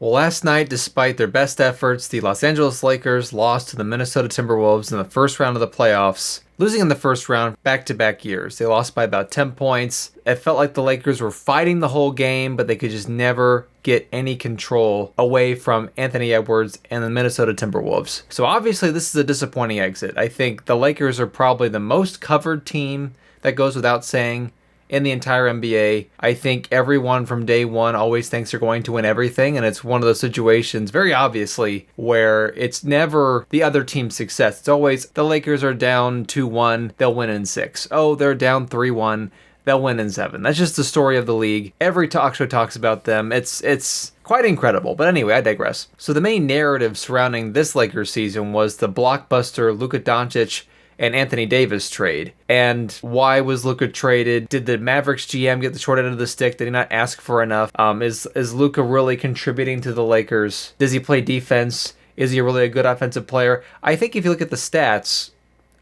Well, last night, despite their best efforts, the Los Angeles Lakers lost to the Minnesota Timberwolves in the first round of the playoffs, losing in the first round back-to-back years. They lost by about 10 points. It felt like the Lakers were fighting the whole game, but they could just never get any control away from Anthony Edwards and the Minnesota Timberwolves. So obviously this is a disappointing exit. I think the Lakers are probably the most covered team, that goes without saying, in the entire NBA. I think everyone from day one always thinks they're going to win everything, and it's one of those situations, very obviously, where it's never the other team's success. It's always the Lakers are down 2-1, they'll win in 6. Oh, they're down 3-1, they'll win in 7. That's just the story of the league. Every talk show talks about them. It's quite incredible. But anyway, I digress. So the main narrative surrounding this Lakers season was the blockbuster Luka Doncic and Anthony Davis trade. And why was Luka traded? Did the Mavericks GM get the short end of the stick? Did he not ask for enough? Is Luka really contributing to the Lakers? Does he play defense? Is he really a good offensive player? I think if you look at the stats,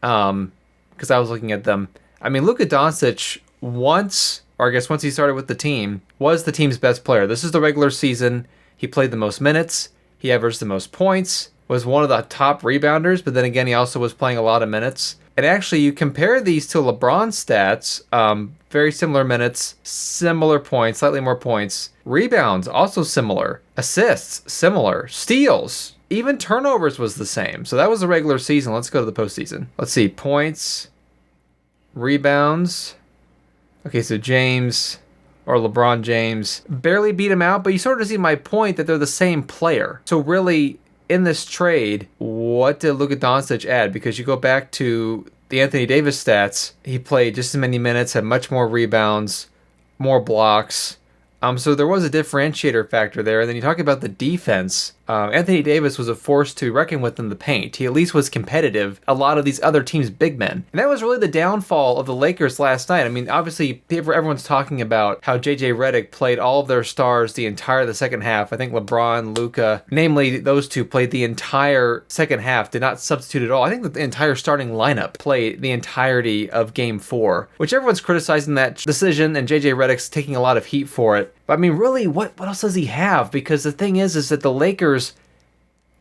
because I was looking at them, I mean, Luka Doncic once he started with the team, was the team's best player. This is the regular season. He played the most minutes. He averaged the most points. Was one of the top rebounders, but then again, he also was playing a lot of minutes. And actually, you compare these to LeBron's stats, very similar minutes, similar points, slightly more points. Rebounds, also similar. Assists, similar. Steals, even turnovers was the same. So that was the regular season. Let's go to the postseason. Let's see, points, rebounds. Okay, so James, or LeBron James, barely beat him out, but you sort of see my point that they're the same player. So really, in this trade, what did Luka Doncic add? Because you go back to the Anthony Davis stats, he played just as many minutes, had much more rebounds, more blocks. So there was a differentiator factor there. And then you talk about the defense. Anthony Davis was a force to reckon with in the paint. He at least was competitive. A lot of these other teams' big men. And that was really the downfall of the Lakers last night. I mean, obviously, everyone's talking about how JJ Redick played all of their stars the entire the second half. I think LeBron, Luka, namely those two, played the entire second half, did not substitute at all. I think that the entire starting lineup played the entirety of Game 4, which everyone's criticizing that decision, and JJ Redick's taking a lot of heat for it. But I mean, really, what else does he have? Because the thing is that the Lakers,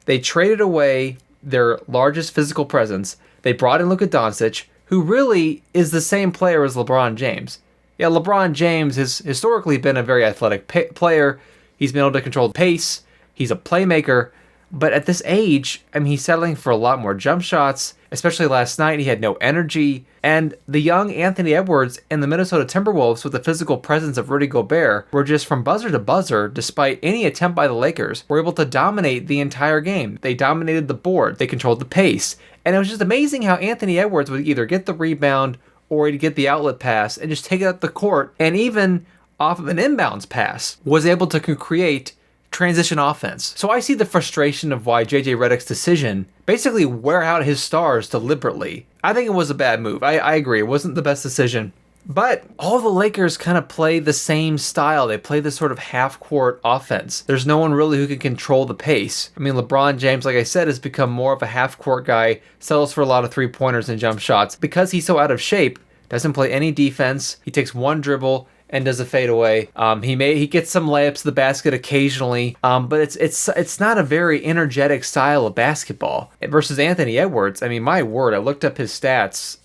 they traded away their largest physical presence. They brought in Luka Doncic, who really is the same player as LeBron James. Yeah, LeBron James has historically been a very athletic player. He's been able to control the pace. He's a playmaker. But at this age, I mean, he's settling for a lot more jump shots. Especially last night, he had no energy. And the young Anthony Edwards and the Minnesota Timberwolves, with the physical presence of Rudy Gobert, were just from buzzer to buzzer, despite any attempt by the Lakers, were able to dominate the entire game. They dominated the board. They controlled the pace. And it was just amazing how Anthony Edwards would either get the rebound or he'd get the outlet pass and just take it up the court. And even off of an inbounds pass, was able to create transition offense. So I see the frustration of why JJ Redick's decision basically wear out his stars deliberately. I think it was a bad move. I agree. It wasn't the best decision. But all the Lakers kind of play the same style. They play this sort of half-court offense. There's no one really who can control the pace. I mean, LeBron James, like I said, has become more of a half-court guy, settles for a lot of three-pointers and jump shots. Because he's so out of shape, doesn't play any defense. He takes one dribble and does a fadeaway. He gets some layups to the basket occasionally, but it's not a very energetic style of basketball. Versus Anthony Edwards, I mean, my word, I looked up his stats.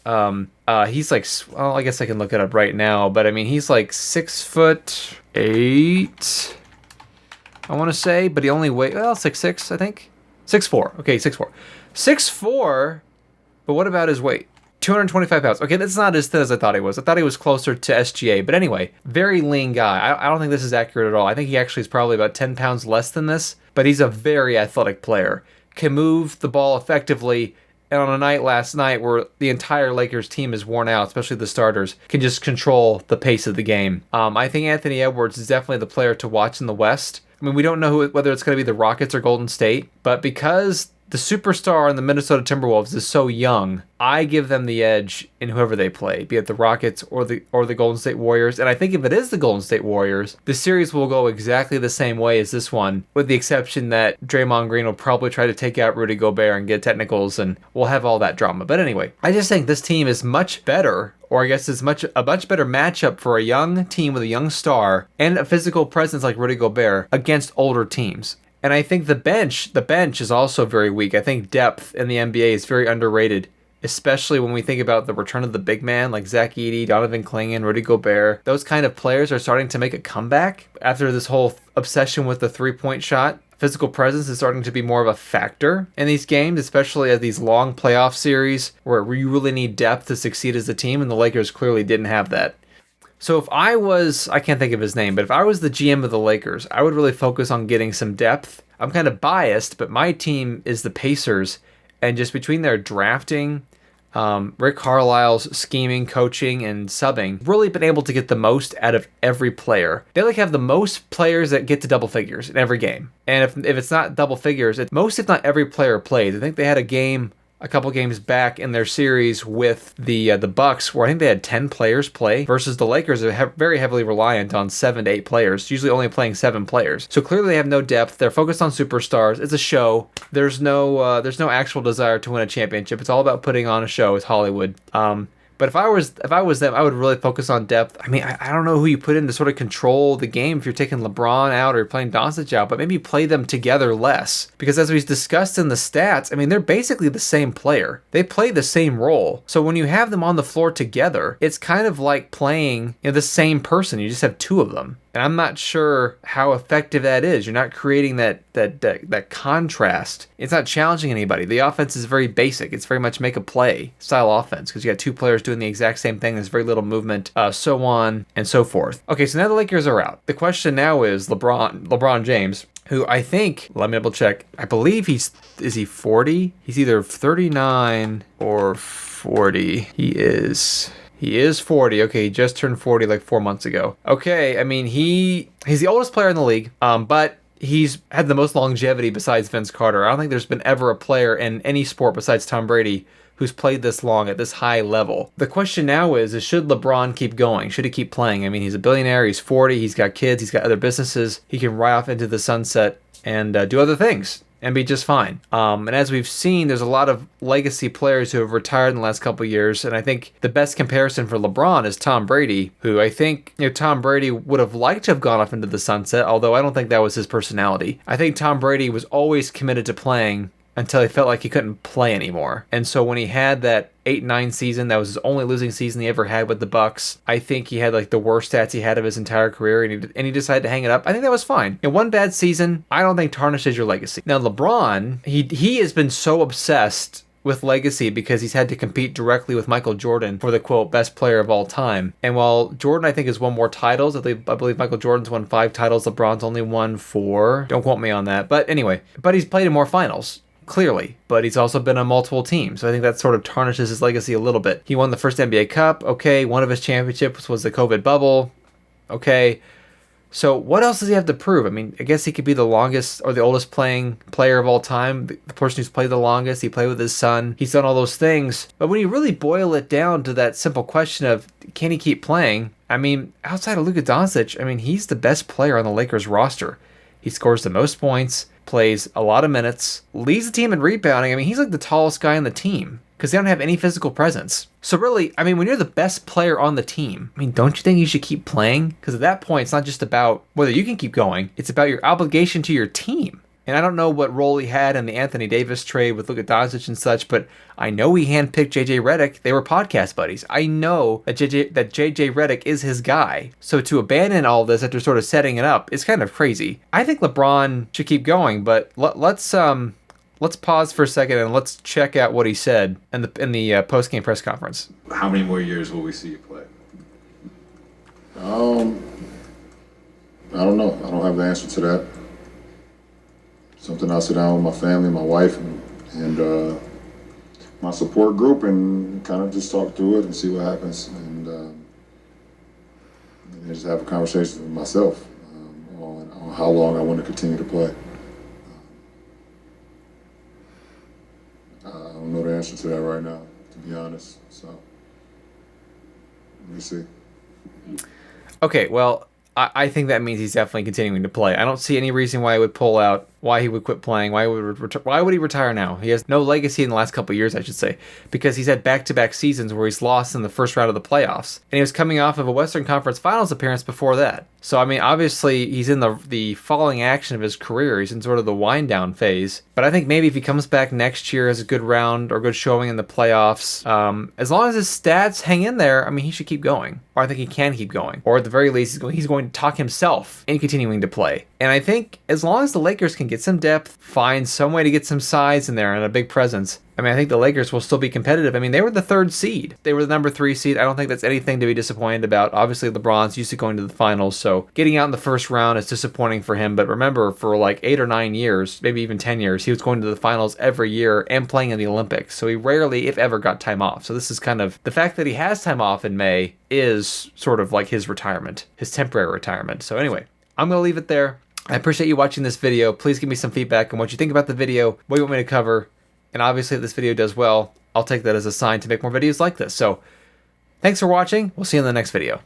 He's like, well, I guess I can look it up right now, but I mean, he's like 6'8", I want to say, but he only weighs, well, 6'6", I think. 6'4", okay, 6'4". 6'4", but what about his weight? 225 pounds. Okay, that's not as thin as I thought he was. I thought he was closer to SGA. But anyway, very lean guy. I don't think this is accurate at all. I think he actually is probably about 10 pounds less than this. But he's a very athletic player. Can move the ball effectively. And on a night last night where the entire Lakers team is worn out, especially the starters, can just control the pace of the game. I think Anthony Edwards is definitely the player to watch in the West. I mean, we don't know whether it's going to be the Rockets or Golden State. But because the superstar in the Minnesota Timberwolves is so young, I give them the edge in whoever they play, be it the Rockets or the Golden State Warriors. And I think if it is the Golden State Warriors, the series will go exactly the same way as this one, with the exception that Draymond Green will probably try to take out Rudy Gobert and get technicals, and we'll have all that drama. But anyway, I just think this team is much better, or I guess it's a much better matchup for a young team with a young star and a physical presence like Rudy Gobert against older teams. And I think the bench is also very weak. I think depth in the NBA is very underrated, especially when we think about the return of the big man like Zach Edey, Donovan Clingan, Rudy Gobert. Those kind of players are starting to make a comeback after this whole obsession with the three-point shot. Physical presence is starting to be more of a factor in these games, especially as these long playoff series where you really need depth to succeed as a team, and the Lakers clearly didn't have that. So if I can't think of his name, but if I was the GM of the Lakers, I would really focus on getting some depth. I'm kind of biased, but my team is the Pacers, and just between their drafting, Rick Carlisle's scheming, coaching, and subbing, really been able to get the most out of every player. They have the most players that get to double figures in every game. And if it's not double figures, most if not every player plays. I think they had a couple games back in their series with the Bucks, where I think they had 10 players play, versus the Lakers are very heavily reliant on 7 to 8 players, usually only playing 7 players. So clearly they have no depth. They're focused on superstars. It's a show. There's no actual desire to win a championship. It's all about putting on a show. It's Hollywood. But if I was them, I would really focus on depth. I mean, I don't know who you put in to sort of control the game if you're taking LeBron out or you're playing Doncic out, but maybe play them together less. Because as we've discussed in the stats, I mean, they're basically the same player. They play the same role. So when you have them on the floor together, it's kind of like playing the same person. You just have 2 of them. And I'm not sure how effective that is. You're not creating that contrast. It's not challenging anybody. The offense is very basic. It's very much make a play style offense because you got 2 players doing the exact same thing. There's very little movement, so on and so forth. Okay, so now the Lakers are out. The question now is LeBron James, who I think, let me double check. I believe is he 40? He's either 39 or 40. He is 40. Okay, he just turned 40 like 4 months ago. Okay, I mean, he's the oldest player in the league, but he's had the most longevity besides Vince Carter. I don't think there's been ever a player in any sport besides Tom Brady who's played this long at this high level. The question now is should LeBron keep going? Should he keep playing? I mean, he's a billionaire. He's 40. He's got kids. He's got other businesses. He can ride off into the sunset and do other things and be just fine. And as we've seen, there's a lot of legacy players who have retired in the last couple of years, and I think the best comparison for LeBron is Tom Brady, who I think Tom Brady would have liked to have gone off into the sunset, although I don't think that was his personality. I think Tom Brady was always committed to playing until he felt like he couldn't play anymore. And so when he had that 8-9 season, that was his only losing season he ever had with the Bucks, I think he had like the worst stats he had of his entire career, and he decided to hang it up. I think that was fine. In one bad season, I don't think tarnishes your legacy. Now LeBron, he has been so obsessed with legacy because he's had to compete directly with Michael Jordan for the quote best player of all time. And while Jordan I think has won more titles, I believe Michael Jordan's won 5 titles, LeBron's only won 4. Don't quote me on that. But anyway, he's played in more finals. Clearly, but he's also been on multiple teams, so I think that sort of tarnishes his legacy a little bit. He won the first NBA Cup, okay, one of his championships was the COVID bubble, okay, so what else does he have to prove? I mean, I guess he could be the longest or the oldest playing player of all time, the person who's played the longest, he played with his son, he's done all those things, but when you really boil it down to that simple question of, can he keep playing? I mean, outside of Luka Doncic, I mean, he's the best player on the Lakers roster. He scores the most points, plays a lot of minutes, leads the team in rebounding. I mean, he's like the tallest guy on the team because they don't have any physical presence. So really, I mean, when you're the best player on the team, I mean, don't you think you should keep playing? Because at that point, it's not just about whether you can keep going. It's about your obligation to your team. And I don't know what role he had in the Anthony Davis trade with Luka Doncic and such, but I know he handpicked JJ Redick. They were podcast buddies. I know that JJ Redick is his guy. So to abandon all this after sort of setting it up is kind of crazy. I think LeBron should keep going, but let's pause for a second and let's check out what he said in the post-game press conference. How many more years will we see you play? I don't know. I don't have the answer to that. Something I'll sit down with my family, my wife, and my support group and kind of just talk through it and see what happens. And just have a conversation with myself on how long I want to continue to play. I don't know the answer to that right now, to be honest. So, let me see. Okay, well, I think that means he's definitely continuing to play. I don't see any reason why he would pull out why he would quit playing. Why would he retire now? He has no legacy in the last couple of years, I should say, because he's had back-to-back seasons where he's lost in the first round of the playoffs, and he was coming off of a Western Conference Finals appearance before that. So I mean, obviously he's in the falling action of his career. He's in sort of the wind down phase. But I think maybe if he comes back next year as a good round or good showing in the playoffs, as long as his stats hang in there, I mean, he should keep going. Or I think he can keep going. Or at the very least, he's going to talk himself in continuing to play. And I think as long as the Lakers can get some depth, find some way to get some size in there and a big presence, I mean, I think the Lakers will still be competitive. I mean, they were the 3rd seed. They were the number 3 seed. I don't think that's anything to be disappointed about. Obviously, LeBron's used to going to the finals, so getting out in the first round is disappointing for him. But remember, for like 8 or 9 years, maybe even 10 years, he was going to the finals every year and playing in the Olympics. So he rarely, if ever, got time off. So this is kind of, the fact that he has time off in May is sort of like his retirement, his temporary retirement. So anyway, I'm going to leave it there. I appreciate you watching this video. Please give me some feedback on what you think about the video, what you want me to cover. And obviously, if this video does well, I'll take that as a sign to make more videos like this. So, thanks for watching. We'll see you in the next video.